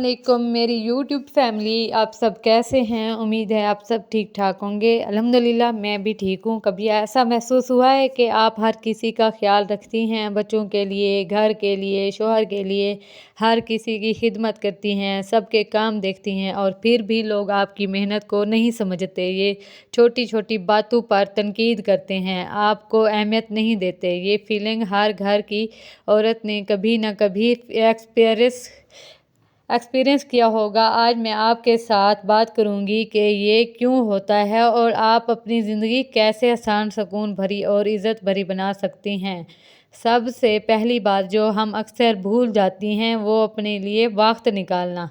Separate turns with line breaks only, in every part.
अलैकुम मेरी YouTube family, आप सब कैसे हैं। उम्मीद है आप सब ठीक ठाक होंगे। अल्हम्दुलिल्लाह मैं भी ठीक हूँ। कभी ऐसा महसूस हुआ है कि आप हर किसी का ख्याल रखती हैं, बच्चों के लिए, घर के लिए, शोहर के लिए, हर किसी की खिदमत करती हैं, सबके काम देखती हैं, और फिर भी लोग आपकी मेहनत को नहीं समझते। ये छोटी छोटी बातों पर तनकीद करते हैं, आपको अहमियत नहीं देते। ये फीलिंग हर घर की औरत ने कभी ना कभी एक्सपीरियंस किया होगा। आज मैं आपके साथ बात करूंगी कि ये क्यों होता है और आप अपनी ज़िंदगी कैसे आसान, सुकून भरी और इज़्ज़त भरी बना सकती हैं। सबसे पहली बात जो हम अक्सर भूल जाती हैं वो अपने लिए वक्त निकालना।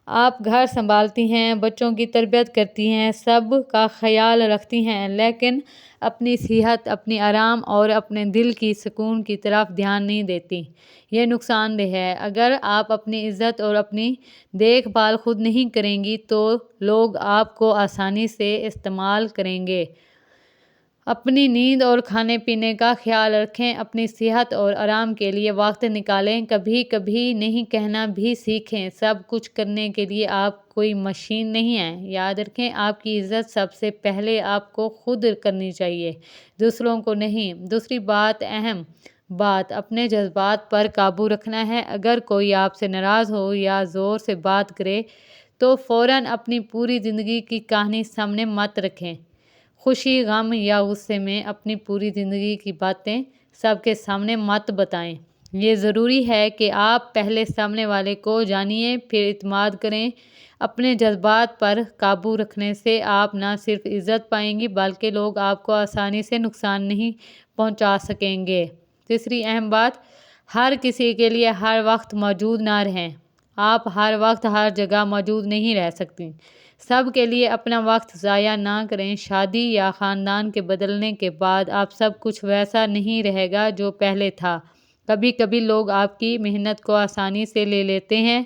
आप घर संभालती हैं, बच्चों की तरबियत करती हैं, सब का ख्याल रखती हैं, लेकिन अपनी सेहत, अपनी आराम और अपने दिल की सुकून की तरफ ध्यान नहीं देती। ये नुकसानदेह है। अगर आप अपनी इज़्ज़त और अपनी देखभाल खुद नहीं करेंगी तो लोग आपको आसानी से इस्तेमाल करेंगे। अपनी नींद और खाने पीने का ख्याल रखें, अपनी सेहत और आराम के लिए वक्त निकालें। कभी कभी नहीं कहना भी सीखें। सब कुछ करने के लिए आप कोई मशीन नहीं हैं। याद रखें, आपकी इज़्ज़त सबसे पहले आपको खुद करनी चाहिए, दूसरों को नहीं। दूसरी बात, अहम बात, अपने जज्बात पर काबू रखना है। अगर कोई आपसे नाराज़ हो या ज़ोर से बात करे तो फ़ौरन अपनी पूरी ज़िंदगी की कहानी सामने मत रखें। खुशी, गम या गुस्से में अपनी पूरी ज़िंदगी की बातें सबके सामने मत बताएं। ये ज़रूरी है कि आप पहले सामने वाले को जानिए, फिर इत्मीनान करें। अपने जज्बात पर काबू रखने से आप ना सिर्फ इज़्ज़त पाएंगी बल्कि लोग आपको आसानी से नुकसान नहीं पहुंचा सकेंगे। तीसरी अहम बात, हर किसी के लिए हर वक्त मौजूद ना रहें। आप हर वक्त हर जगह मौजूद नहीं रह सकती। सब के लिए अपना वक्त ज़ाया ना करें। शादी या ख़ानदान के बदलने के बाद आप सब कुछ वैसा नहीं रहेगा जो पहले था। कभी कभी लोग आपकी मेहनत को आसानी से ले लेते हैं।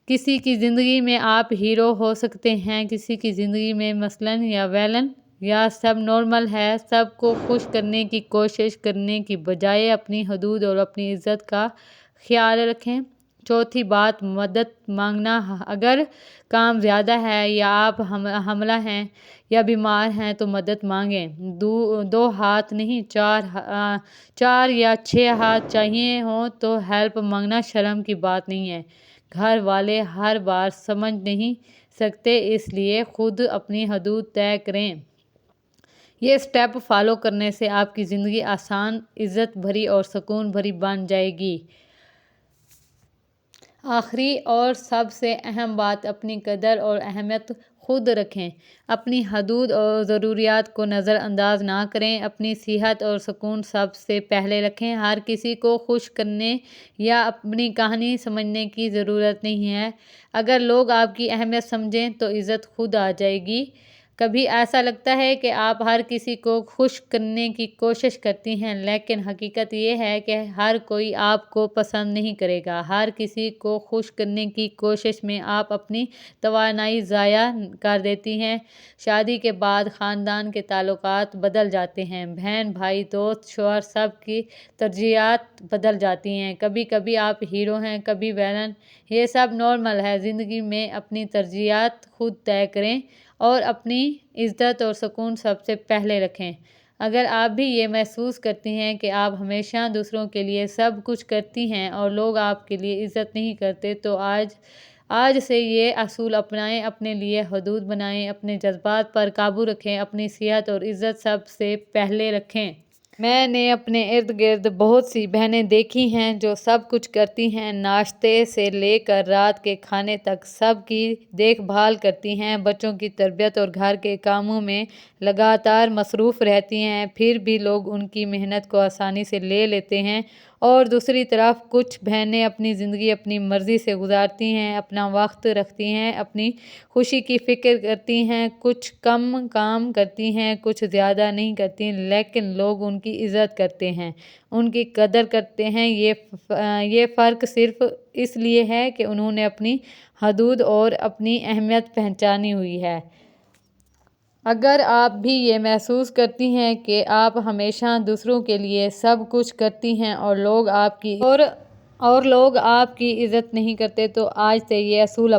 किसी की ज़िंदगी में आप हीरो हो सकते हैं, किसी की ज़िंदगी में मसलन या वैलन। या सब नॉर्मल है। सबको खुश करने की कोशिश करने की बजाय अपनी हदूद और अपनी इज़्ज़त का ख्याल रखें। चौथी बात, मदद मांगना। अगर काम ज़्यादा है या आप हमला हैं या बीमार हैं तो मदद मांगें। दो हाथ नहीं, चार या 6 हाथ चाहिए हों तो हेल्प मांगना शर्म की बात नहीं है। घर वाले हर बार समझ नहीं सकते, इसलिए खुद अपनी हदूद तय करें। ये स्टेप फॉलो करने से आपकी ज़िंदगी आसान, इज़्ज़त भरी और सुकून भरी बन जाएगी। आखिरी और सबसे अहम बात, अपनी कदर और अहमियत खुद रखें। अपनी हदूद और ज़रूरियात को नज़रअंदाज ना करें। अपनी सेहत और सुकून सबसे पहले रखें। हर किसी को खुश करने या अपनी कहानी समझने की ज़रूरत नहीं है। अगर लोग आपकी अहमियत समझें तो इज़्ज़त खुद आ जाएगी। कभी ऐसा लगता है कि आप हर किसी को खुश करने की कोशिश करती हैं, लेकिन हकीकत ये है कि हर कोई आपको पसंद नहीं करेगा। हर किसी को खुश करने की कोशिश में आप अपनी तवानाई ज़ाया कर देती हैं। शादी के बाद ख़ानदान के ताल्लुकात बदल जाते हैं। बहन, भाई, दोस्त, शौहर, सब की तरजीहात बदल जाती हैं। कभी कभी आप हीरो हैं, कभी विलन। ये सब नॉर्मल है। ज़िंदगी में अपनी तरजीहात खुद तय करें और अपनी इज़्ज़त और सुकून सबसे पहले रखें। अगर आप भी ये महसूस करती हैं कि आप हमेशा दूसरों के लिए सब कुछ करती हैं और लोग आपके लिए इज़्ज़त नहीं करते, तो आज से ये असूल अपनाएं। अपने लिए हदूद बनाएं, अपने जज्बात पर काबू रखें, अपनी सेहत और इज़्ज़त सबसे पहले रखें। मैंने अपने इर्द गिर्द बहुत सी बहनें देखी हैं जो सब कुछ करती हैं, नाश्ते से लेकर रात के खाने तक सब की देखभाल करती हैं, बच्चों की तरबियत और घर के कामों में लगातार मसरूफ़ रहती हैं, फिर भी लोग उनकी मेहनत को आसानी से ले लेते हैं। और दूसरी तरफ कुछ बहनें अपनी ज़िंदगी अपनी मर्ज़ी से गुजारती हैं, अपना वक्त रखती हैं, अपनी खुशी की फ़िक्र करती हैं, कुछ कम काम करती हैं, कुछ ज़्यादा नहीं करती, लेकिन लोग उनकी इज़्ज़त करते हैं, उनकी कदर करते हैं। ये फ़र्क सिर्फ़ इसलिए है कि उन्होंने अपनी हदूद और अपनी अहमियत पहचानी हुई है। अगर आप भी ये महसूस करती हैं कि आप हमेशा दूसरों के लिए सब कुछ करती हैं और लोग اور لوگ آپ کی عزت نہیں کرتے تو آج سے یہ اصول